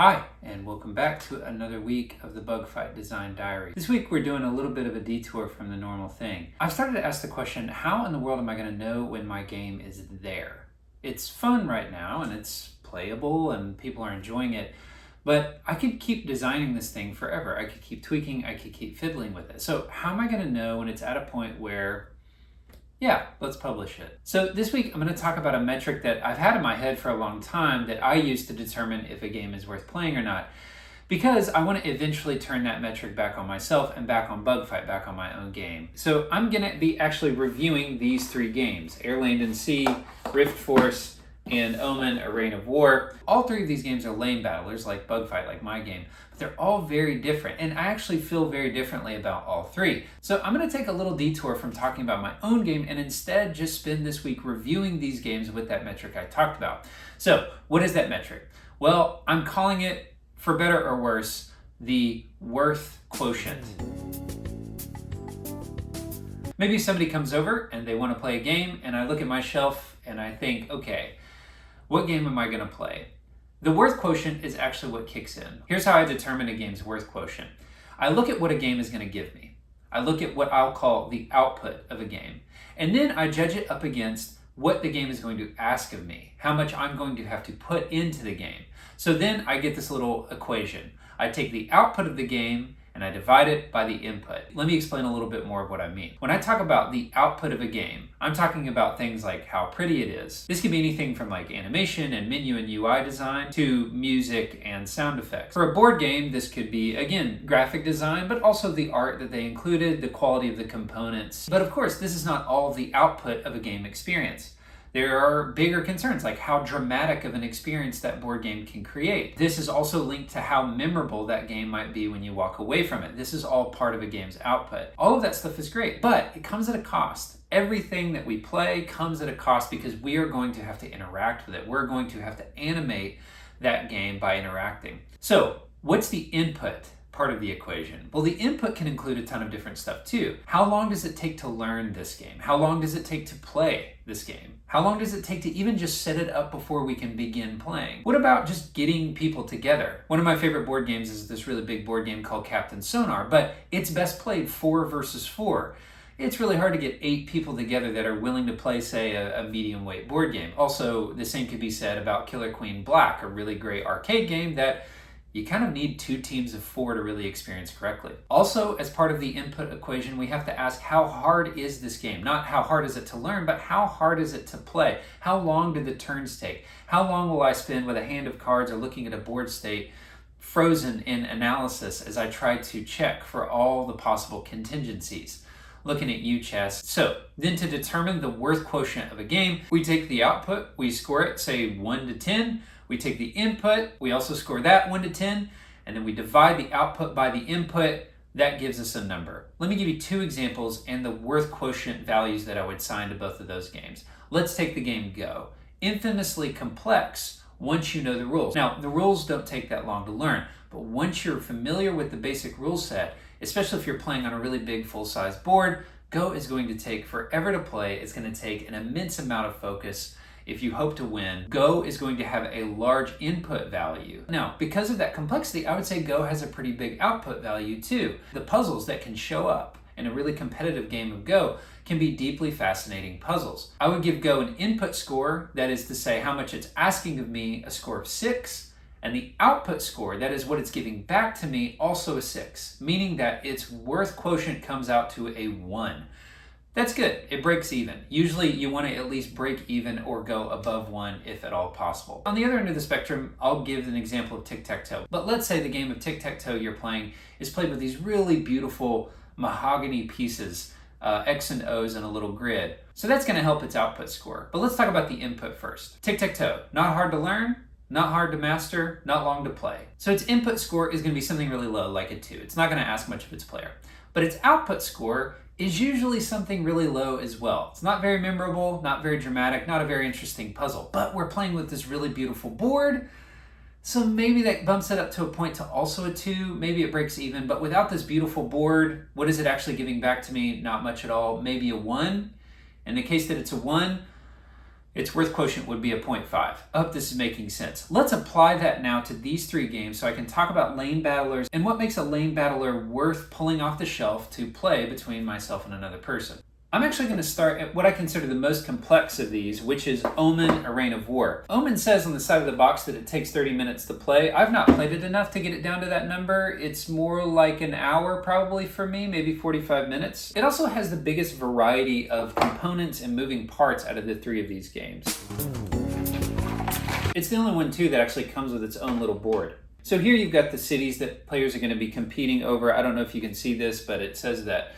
Hi, and welcome back to another week of the Bug Fight Design Diary. This week we're doing a little bit of a detour from the normal thing. I've started to ask the question, how in the world am I going to know when my game is there? It's fun right now and it's playable and people are enjoying it, but I could keep designing this thing forever. I could keep tweaking, I could keep fiddling with it. So how am I going to know when it's at a point where yeah, let's publish it. So this week I'm going to talk about a metric that I've had in my head for a long time that I use to determine if a game is worth playing or not, because I want to eventually turn that metric back on myself and back on Bug Fight, back on my own game. So I'm going to be actually reviewing these three games, Airland and Sea, Rift Force, and Omen, A Reign of War. All three of these games are lane battlers like Bug Fight, like my game, but they're all very different, and I actually feel very differently about all three. So I'm going to take a little detour from talking about my own game and instead just spend this week reviewing these games with that metric I talked about. So what is that metric? Well, I'm calling it, for better or worse, the Worth Quotient. Maybe somebody comes over and they want to play a game, and I look at my shelf and I think, okay, what game am I going to play? The Worth Quotient is actually what kicks in. Here's how I determine a game's Worth Quotient. I look at what a game is going to give me. I look at what I'll call the output of a game. And then I judge it up against what the game is going to ask of me, how much I'm going to have to put into the game. So then I get this little equation. I take the output of the game and I divide it by the input. Let me explain a little bit more of what I mean. When I talk about the output of a game, I'm talking about things like how pretty it is. This could be anything from like animation and menu and UI design to music and sound effects. For a board game, this could be, again, graphic design, but also the art that they included, the quality of the components. But of course, this is not all the output of a game experience. There are bigger concerns like how dramatic of an experience that board game can create. This is also linked to how memorable that game might be when you walk away from it. This is all part of a game's output. All of that stuff is great, but it comes at a cost. Everything that we play comes at a cost because we are going to have to interact with it. We're going to have to animate that game by interacting. So, what's the input part of the equation? Well, the input can include a ton of different stuff too. How long does it take to learn this game? How long does it take to play this game? How long does it take to even just set it up before we can begin playing? What about just getting people together? One of my favorite board games is this really big board game called Captain Sonar, but it's best played 4 versus 4. It's really hard to get 8 people together that are willing to play, say, a medium weight board game. Also, the same could be said about Killer Queen Black, a really great arcade game that you kind of need 2 teams of 4 to really experience correctly. Also, as part of the input equation, we have to ask, how hard is this game? Not how hard is it to learn, but how hard is it to play? How long do the turns take? How long will I spend with a hand of cards or looking at a board state frozen in analysis as I try to check for all the possible contingencies? Looking at you, chess. So then to determine the worth quotient of a game, we take the output, we score it, say 1 to 10. We take the input, we also score that 1 to 10, and then we divide the output by the input. That gives us a number. Let me give you 2 examples and the worth quotient values that I would assign to both of those games. Let's take the game Go. Infamously complex once you know the rules. Now, the rules don't take that long to learn, but once you're familiar with the basic rule set, especially if you're playing on a really big full-size board, Go is going to take forever to play. It's going to take an immense amount of focus. If you hope to win, Go is going to have a large input value. Now, because of that complexity, I would say Go has a pretty big output value too. The puzzles that can show up in a really competitive game of Go can be deeply fascinating puzzles. I would give Go an input score, that is to say how much it's asking of me, a score of 6, and the output score, that is what it's giving back to me, also a 6, meaning that its worth quotient comes out to a 1. That's good. It breaks even. Usually you want to at least break even or go above 1 if at all possible. On the other end of the spectrum, I'll give an example of tic-tac-toe. But let's say the game of tic-tac-toe you're playing is played with these really beautiful mahogany pieces, X and O's and a little grid. So that's going to help its output score. But let's talk about the input first. Tic-tac-toe, not hard to learn, not hard to master, not long to play. So its input score is going to be something really low, like a 2. It's not going to ask much of its player. But its output score is usually something really low as well. It's not very memorable, not very dramatic, not a very interesting puzzle, but we're playing with this really beautiful board, so maybe that bumps it up to a point to also a 2, maybe it breaks even, but without this beautiful board, what is it actually giving back to me? Not much at all, maybe a 1. In the case that it's a 1, its Worth Quotient would be a 0.5. I hope this is making sense. Let's apply that now to these three games so I can talk about lane battlers and what makes a lane battler worth pulling off the shelf to play between myself and another person. I'm actually going to start at what I consider the most complex of these, which is Omen, A Reign of War. Omen says on the side of the box that it takes 30 minutes to play. I've not played it enough to get it down to that number. It's more like an hour probably for me, maybe 45 minutes. It also has the biggest variety of components and moving parts out of the three of these games. It's the only one too that actually comes with its own little board. So here you've got the cities that players are going to be competing over. I don't know if you can see this, but it says that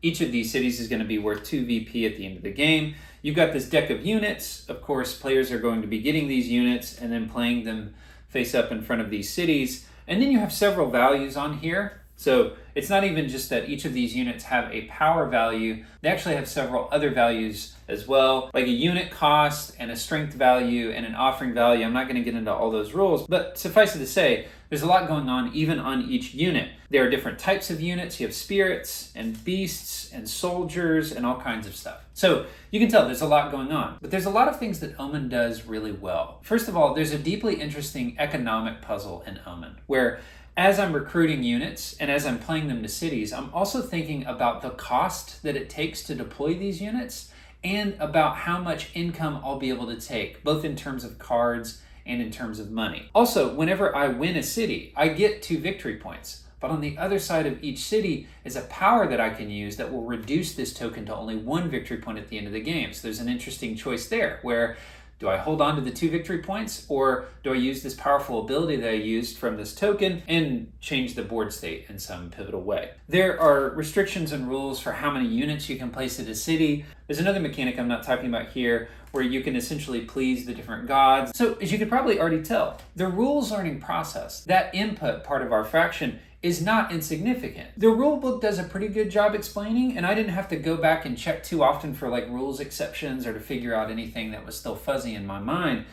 each of these cities is going to be worth 2 VP at the end of the game. You've got this deck of units. Of course, players are going to be getting these units and then playing them face up in front of these cities. And then you have several values on here. So it's not even just that each of these units have a power value. They actually have several other values as well, like a unit cost and a strength value and an offering value. I'm not going to get into all those rules, but suffice it to say, there's a lot going on even on each unit. There are different types of units. You have spirits and beasts and soldiers and all kinds of stuff. So you can tell there's a lot going on, but there's a lot of things that Omen does really well. First of all, there's a deeply interesting economic puzzle in Omen, where as I'm recruiting units and as I'm playing them to cities, I'm also thinking about the cost that it takes to deploy these units and about how much income I'll be able to take, both in terms of cards and in terms of money. Also, whenever I win a city, I get 2 victory points. But on the other side of each city is a power that I can use that will reduce this token to only 1 victory point at the end of the game. So there's an interesting choice there where do I hold on to the 2 victory points, or do I use this powerful ability that I used from this token and change the board state in some pivotal way? There are restrictions and rules for how many units you can place at a city. There's another mechanic I'm not talking about here where you can essentially please the different gods. So as you could probably already tell, the rules learning process, that input part of our faction, is not insignificant. The rulebook does a pretty good job explaining, and I didn't have to go back and check too often for like rules exceptions or to figure out anything that was still fuzzy in my mind.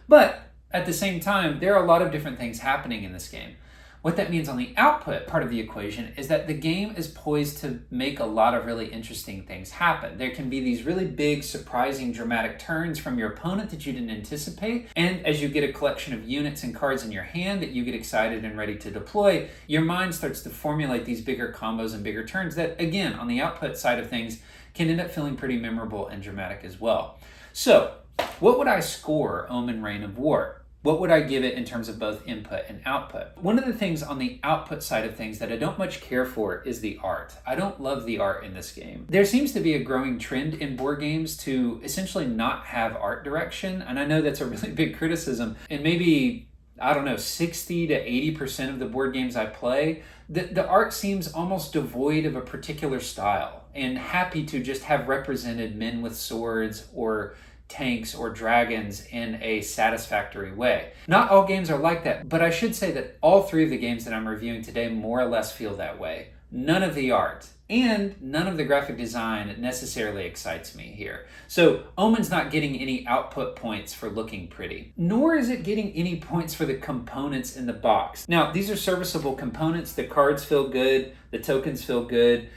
But at the same time, there are a lot of different things happening in this game. What that means on the output part of the equation is that the game is poised to make a lot of really interesting things happen. There can be these really big, surprising, dramatic turns from your opponent that you didn't anticipate. And as you get a collection of units and cards in your hand that you get excited and ready to deploy, your mind starts to formulate these bigger combos and bigger turns that, again, on the output side of things, can end up feeling pretty memorable and dramatic as well. So, what would I score Omen Reign of War? What would I give it in terms of both input and output? One of the things on the output side of things that I don't much care for is the art. I don't love the art in this game. There seems to be a growing trend in board games to essentially not have art direction, and I know that's a really big criticism, and maybe, I don't know, 60 to 80% of the board games I play, the art seems almost devoid of a particular style and happy to just have represented men with swords or tanks or dragons in a satisfactory way. Not all games are like that, but I should say that all 3 of the games that I'm reviewing today more or less feel that way. None of the art and none of the graphic design necessarily excites me here. So Omen's not getting any output points for looking pretty, nor is it getting any points for the components in the box. Now, these are serviceable components. The cards feel good, the tokens feel good.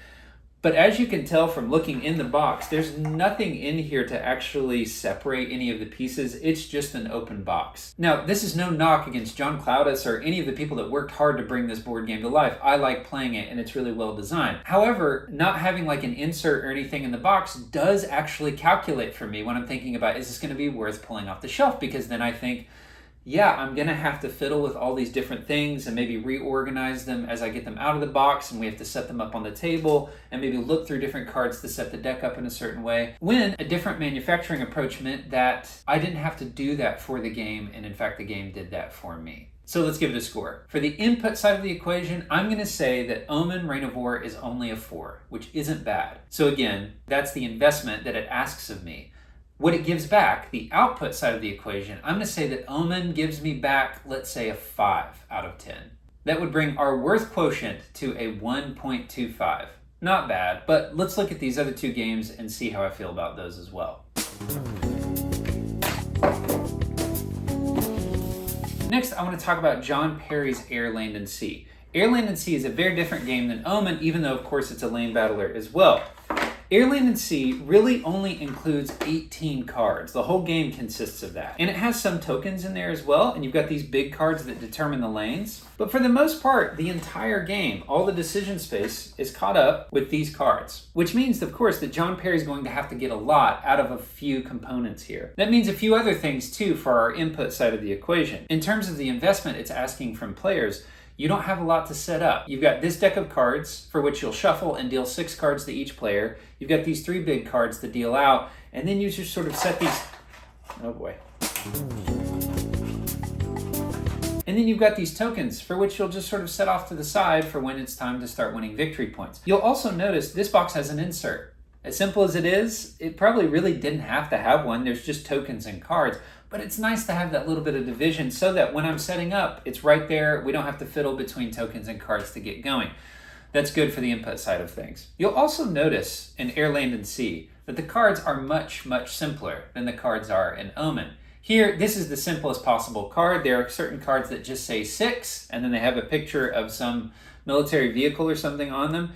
But as you can tell from looking in the box, there's nothing in here to actually separate any of the pieces. It's just an open box. Now, this is no knock against John Cloudis or any of the people that worked hard to bring this board game to life. I like playing it and it's really well designed. However, not having like an insert or anything in the box does actually calculate for me when I'm thinking about, is this going to be worth pulling off the shelf? Because then I think, yeah, I'm going to have to fiddle with all these different things and maybe reorganize them as I get them out of the box, and we have to set them up on the table and maybe look through different cards to set the deck up in a certain way. When a different manufacturing approach meant that I didn't have to do that for the game, and in fact the game did that for me. So let's give it a score. For the input side of the equation, I'm going to say that Omen Reign of War is only a 4, which isn't bad. So again, that's the investment that it asks of me. What it gives back, the output side of the equation, I'm going to say that Omen gives me back, let's say, a 5 out of 10. That would bring our Worth Quotient to a 1.25. Not bad, but let's look at these other 2 games and see how I feel about those as well. Next, I want to talk about John Perry's Airland and Sea. Airland and Sea is a very different game than Omen, even though, of course, it's a lane battler as well. Airland and Sea really only includes 18 cards. The whole game consists of that. And it has some tokens in there as well, and you've got these big cards that determine the lanes. But for the most part, the entire game, all the decision space is caught up with these cards, which means, of course, that John Perry's going to have to get a lot out of a few components here. That means a few other things, too, for our input side of the equation. In terms of the investment it's asking from players, you don't have a lot to set up. You've got this deck of cards for which you'll shuffle and deal 6 cards to each player. You've got these 3 big cards to deal out, and then you just sort of set these... Oh boy. And then you've got these tokens for which you'll just sort of set off to the side for when it's time to start winning victory points. You'll also notice this box has an insert. As simple as it is, it probably really didn't have to have one. There's just tokens and cards. But it's nice to have that little bit of division so that when I'm setting up, it's right there. We don't have to fiddle between tokens and cards to get going. That's good for the input side of things. You'll also notice in Airland and Sea that the cards are much, much simpler than the cards are in Omen. Here, this is the simplest possible card. There are certain cards that just say 6, and then they have a picture of some military vehicle or something on them.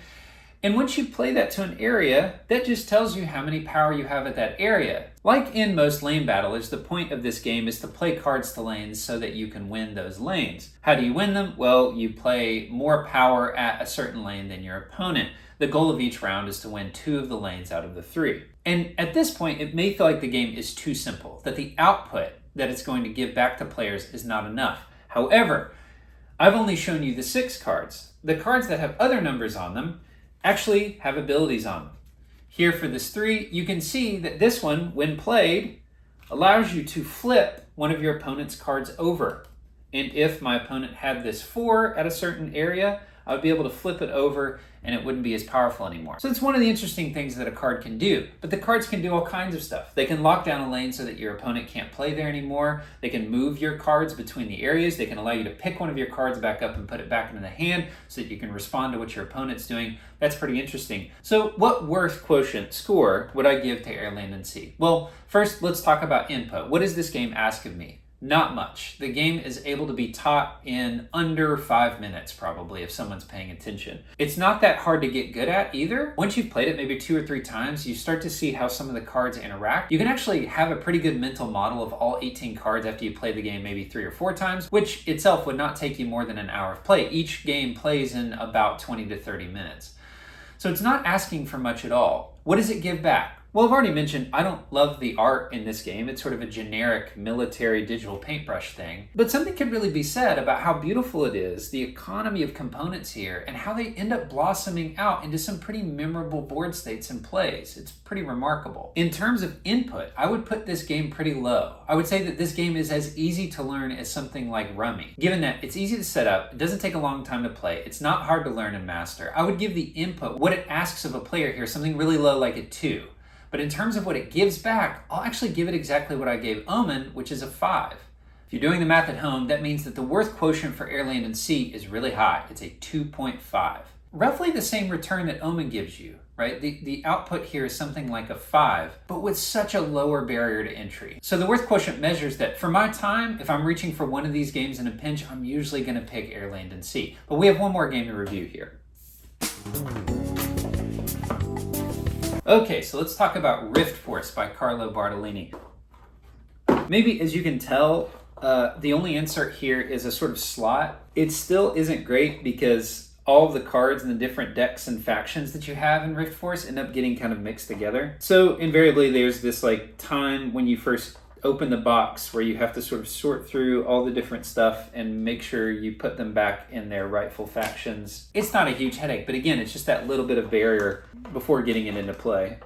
And once you play that to an area, that just tells you how many power you have at that area. Like in most lane battlers, the point of this game is to play cards to lanes so that you can win those lanes. How do you win them? Well, you play more power at a certain lane than your opponent. The goal of each round is to win 2 of the lanes out of the 3. And at this point, it may feel like the game is too simple, that the output that it's going to give back to players is not enough. However, I've only shown you the 6 cards. The cards that have other numbers on them actually have abilities on them. Here for this 3, you can see that this one, when played, allows you to flip one of your opponent's cards over. And if my opponent had this 4 at a certain area, I would be able to flip it over and it wouldn't be as powerful anymore. So it's one of the interesting things that a card can do. But the cards can do all kinds of stuff. They can lock down a lane so that your opponent can't play there anymore. They can move your cards between the areas. They can allow you to pick one of your cards back up and put it back into the hand so that you can respond to what your opponent's doing. That's pretty interesting. So what Worth Quotient score would I give to Airland and Sea? Well, first let's talk about input. What does this game ask of me? Not much. The game is able to be taught in under 5 minutes, probably, if someone's paying attention. It's not that hard to get good at either. Once you've played it maybe 2 or 3 times, you start to see how some of the cards interact. You can actually have a pretty good mental model of all 18 cards after you play the game maybe 3 or 4 times, which itself would not take you more than an hour of play. Each game plays in about 20 to 30 minutes. So it's not asking for much at all. What does it give back? Well, I've already mentioned I don't love the art in this game. It's sort of a generic military digital paintbrush thing. But something can really be said about how beautiful it is, the economy of components here, and how they end up blossoming out into some pretty memorable board states and plays. It's pretty remarkable. In terms of input, I would put this game pretty low. I would say that this game is as easy to learn as something like Rummy. Given that it's easy to set up, it doesn't take a long time to play, it's not hard to learn and master, I would give the input, what it asks of a player here, something really low like a 2. But in terms of what it gives back, I'll actually give it exactly what I gave Omen, which is a 5. If you're doing the math at home, that means that the Worth Quotient for Airland and Sea is really high. It's a 2.5. Roughly the same return that Omen gives you, right? The output here is something like a 5, but with such a lower barrier to entry. So the Worth Quotient measures that for my time, if I'm reaching for one of these games in a pinch, I'm usually going to pick Airland and Sea. But we have one more game to review here. Okay, so let's talk about Rift Force by Carlo Bartolini. Maybe, as you can tell, the only insert here is a sort of slot. It still isn't great because all of the cards and the different decks and factions that you have in Rift Force end up getting kind of mixed together. So invariably there's this like time when you first open the box where you have to sort of sort through all the different stuff and make sure you put them back in their rightful factions. It's not a huge headache, but again, it's just that little bit of barrier before getting it into play.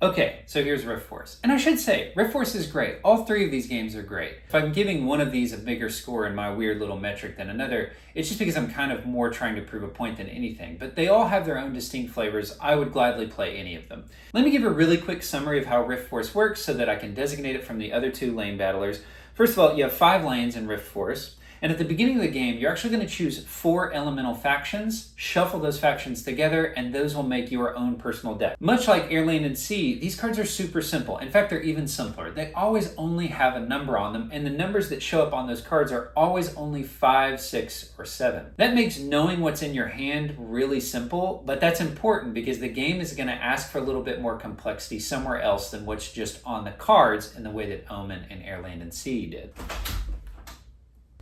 Okay, so here's Rift Force. And I should say, Rift Force is great. All 3 of these games are great. If I'm giving one of these a bigger score in my weird little metric than another, it's just because I'm kind of more trying to prove a point than anything. But they all have their own distinct flavors. I would gladly play any of them. Let me give a really quick summary of how Rift Force works so that I can designate it from the other 2 lane battlers. First of all, you have 5 lanes in Rift Force. And at the beginning of the game, you're actually going to choose 4 elemental factions, shuffle those factions together, and those will make your own personal deck. Much like Airland and Sea, these cards are super simple. In fact, they're even simpler. They always only have a number on them, and the numbers that show up on those cards are always only 5, 6, or 7. That makes knowing what's in your hand really simple, but that's important because the game is going to ask for a little bit more complexity somewhere else than what's just on the cards in the way that Omen and Airland and Sea did.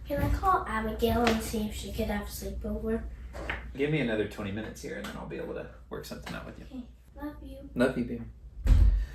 Can I call Abigail and see if she could have a sleepover? Give me another 20 minutes here and then I'll be able to work something out with you. Okay, love you. Love you, baby.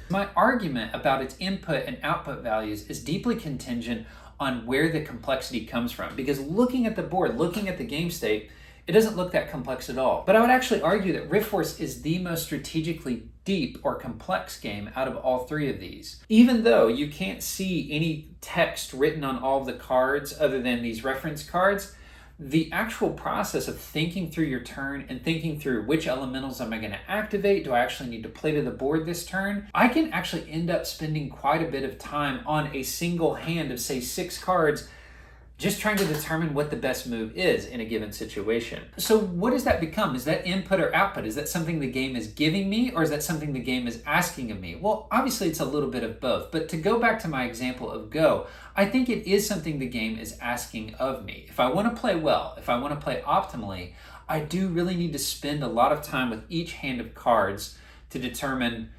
My argument about its input and output values is deeply contingent on where the complexity comes from. Because looking at the board, looking at the game state, it doesn't look that complex at all. But I would actually argue that Rift Force is the most strategically deep or complex game out of all 3 of these. Even though you can't see any text written on all of the cards other than these reference cards, the actual process of thinking through your turn and thinking through which elementals am I going to activate, do I actually need to play to the board this turn, I can actually end up spending quite a bit of time on a single hand of say 6 cards just trying to determine what the best move is in a given situation. So what does that become? Is that input or output? Is that something the game is giving me, or is that something the game is asking of me? Well, obviously it's a little bit of both, but to go back to my example of Go, I think it is something the game is asking of me. If I want to play well, if I want to play optimally, I do really need to spend a lot of time with each hand of cards to determine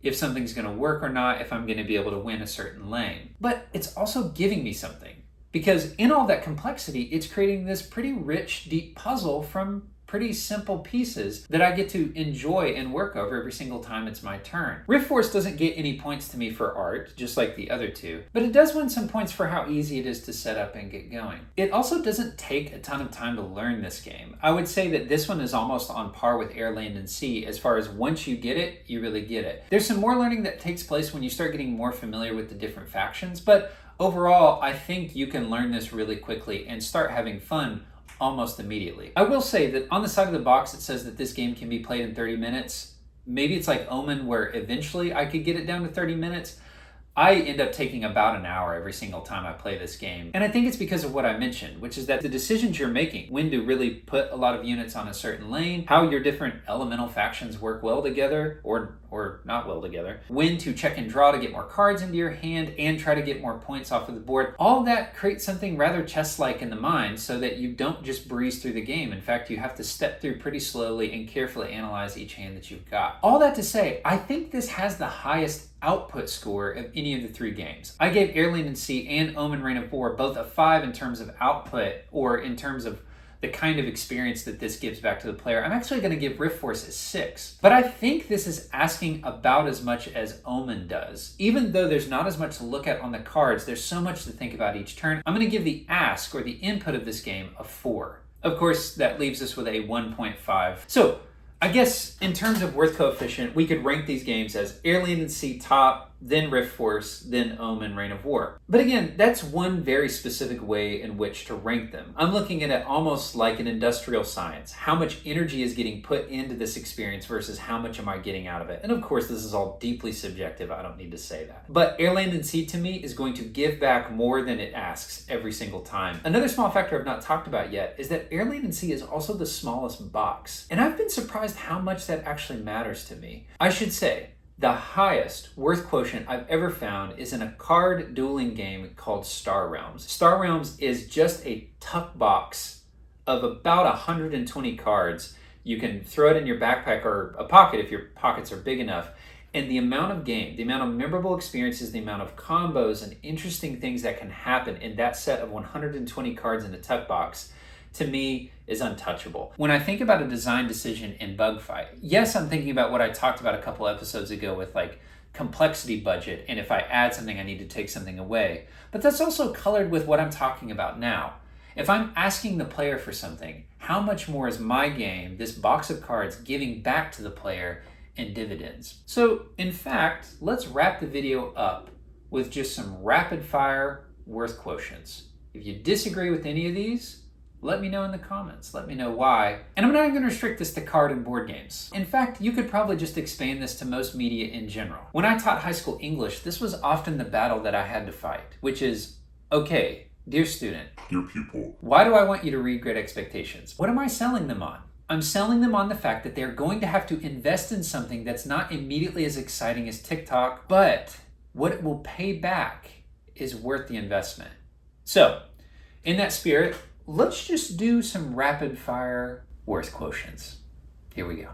if something's going to work or not, if I'm going to be able to win a certain lane. But it's also giving me something. Because in all that complexity, it's creating this pretty rich, deep puzzle from pretty simple pieces that I get to enjoy and work over every single time it's my turn. Rift Force doesn't get any points to me for art, just like the other 2, but it does win some points for how easy it is to set up and get going. It also doesn't take a ton of time to learn this game. I would say that this one is almost on par with Airland and Sea as far as once you get it, you really get it. There's some more learning that takes place when you start getting more familiar with the different factions, but overall, I think you can learn this really quickly and start having fun almost immediately. I will say that on the side of the box it says that this game can be played in 30 minutes. Maybe it's like Omen where eventually I could get it down to 30 minutes. I end up taking about an hour every single time I play this game. And I think it's because of what I mentioned, which is that the decisions you're making, when to really put a lot of units on a certain lane, how your different elemental factions work well together or not well together, when to check and draw to get more cards into your hand and try to get more points off of the board. All that creates something rather chess-like in the mind so that you don't just breeze through the game. In fact, you have to step through pretty slowly and carefully analyze each hand that you've got. All that to say, I think this has the highest output score of any of the 3 games. I gave Airland and Sea and Omen Reign of War both a 5 in terms of output or in terms of the kind of experience that this gives back to the player. I'm actually going to give Rift Force a 6. But I think this is asking about as much as Omen does. Even though there's not as much to look at on the cards, there's so much to think about each turn. I'm going to give the ask or the input of this game a 4. Of course, that leaves us with a 1.5. So I guess in terms of Worth Quotient, we could rank these games as Airland and Sea top, then Rift Force, then Omen Reign of War. But again, that's one very specific way in which to rank them. I'm looking at it almost like an industrial science. How much energy is getting put into this experience versus how much am I getting out of it? And of course, this is all deeply subjective. I don't need to say that. But Airland and Sea to me is going to give back more than it asks every single time. Another small factor I've not talked about yet is that Airland and Sea is also the smallest box. And I've been surprised how much that actually matters to me. I should say, the highest Worth Quotient I've ever found is in a card dueling game called Star Realms. Star Realms is just a tuck box of about 120 cards. You can throw it in your backpack or a pocket if your pockets are big enough. And the amount of game, the amount of memorable experiences, the amount of combos and interesting things that can happen in that set of 120 cards in a tuck box, to me, is untouchable. When I think about a design decision in Bugfight, yes, I'm thinking about what I talked about a couple episodes ago with like complexity budget, and if I add something, I need to take something away. But that's also colored with what I'm talking about now. If I'm asking the player for something, how much more is my game, this box of cards, giving back to the player in dividends? So, in fact, let's wrap the video up with just some rapid fire Worth Quotients. If you disagree with any of these, let me know in the comments. Let me know why. And I'm not even going to restrict this to card and board games. In fact, you could probably just expand this to most media in general. When I taught high school English, this was often the battle that I had to fight, which is, okay, Dear student, Dear pupil, why do I want you to read Great Expectations? What am I selling them on? I'm selling them on the fact that they're going to have to invest in something that's not immediately as exciting as TikTok, but what it will pay back is worth the investment. So, in that spirit, let's just do some rapid fire worth quotients. Here we go.